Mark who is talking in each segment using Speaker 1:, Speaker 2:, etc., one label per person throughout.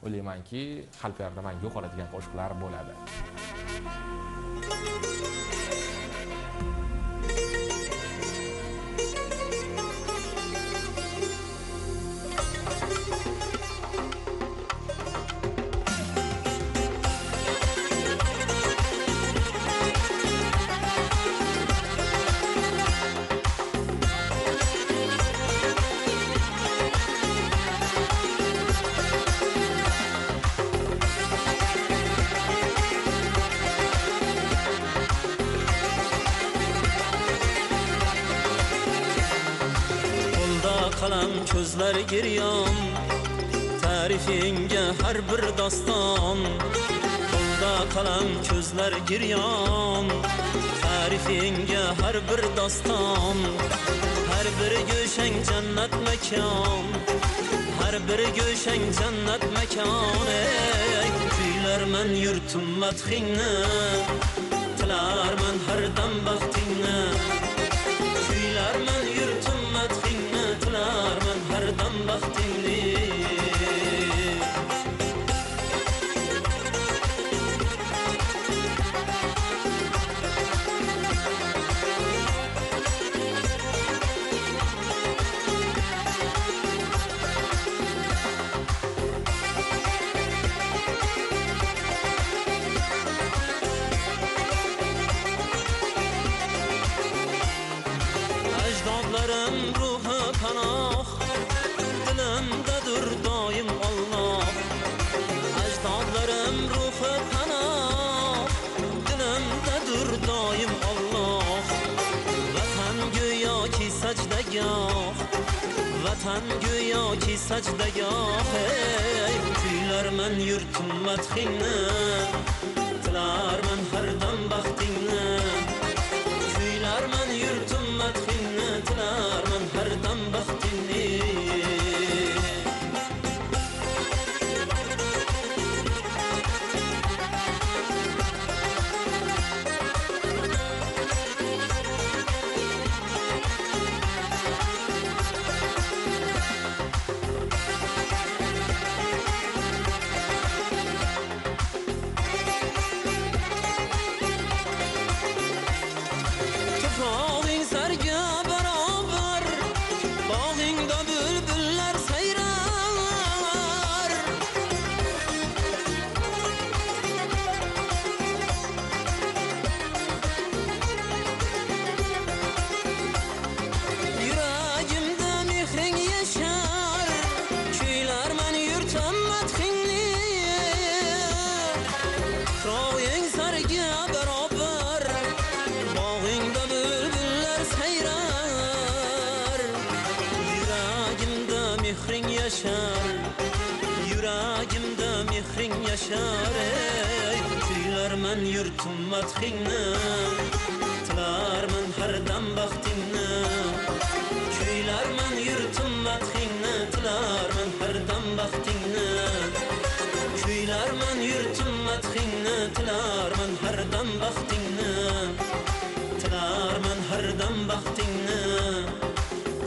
Speaker 1: o'ylaymanki, xalqlarda mangu qoladigan qo'shiqlar bo'ladi.
Speaker 2: Qalam ko'zlar giryon, ta'rifinga har bir doston. Qo'lda qalam ko'zlar giryon, ta'rifinga har bir doston. Har bir go'shang jannat makon, har bir go'shang jannat makon. Kuylarman yurtim madhingni, tilarman har dam baxtingni. Kuylarman yurtim madhingni, tilarman har dam baxtingni. Ajdodlarim ruhi panoh, dilimdadir doim Alloh. Ajdodlarim ruhi panoh, dilimdadir doim Alloh. Vatan go'yoki sajdagoh, vatan go'yoki sajdagoh. Kuylarman yurtim madhingni, tilarman har dam baxtingni. Kuylarman yurtim madhingni, tilarman har dam baxtingni. Tufog'ing sarga barobar, bog'ingda bulbullar sayrar. Yuragimda mehring yashar, kuylarman yurtim madhingni. Tufog'ing sarga barobar, bog'ingda bulbullar sayrar. Yuragimda mehring yashar, yuragimda mehring yashar. Kuylarman yurtim madhingni, tilarman har dam baxtingni. Kuylarman yurtim madhingni, tilarman har dam baxtingni. Kuylarman yurtim madhingni, tilarman har dam baxtingni. Tilarman har dam baxtingni.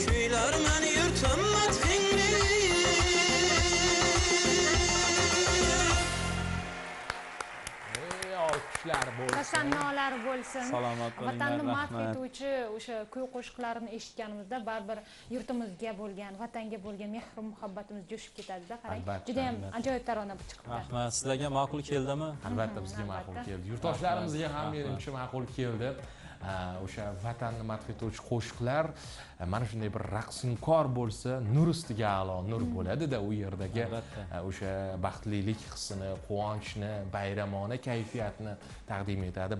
Speaker 2: Kuylarman yurtim madhingni.
Speaker 1: Olqishlar bo'lsin.
Speaker 3: Tasannolar bo'lsin.
Speaker 4: Salomat bo'linglar,
Speaker 3: Vatanni madh
Speaker 4: rahmat.
Speaker 3: etuvchi o'sha kuy qo'shiqlarini eshitganimizda baribir yurtimizga bo'lgan, vatanga bo'lgan mehr muhabbatimiz jo'shib ketadi-da, qarang.
Speaker 1: Albatta,
Speaker 3: Juda ham
Speaker 4: albatta.
Speaker 3: ajoyib tarona chiqibdi.
Speaker 4: Rahmat. Sizlarga ma'qul keldimi?
Speaker 1: Albatta bizga ma'qul keldi. Yurtdoshlarimizga ham menimcha ma'qul keldi. O'sha vatanni madh etuvchi qo'shiqlar mana shunday bir raqsinkor bo'lsa, nur ustiga a'lo nur bo'ladi-da, u yerdagi
Speaker 4: Albatta.
Speaker 1: o'sha baxtlilik hissini, quvonchni, bayramona kayfiyatni taqdim etadi.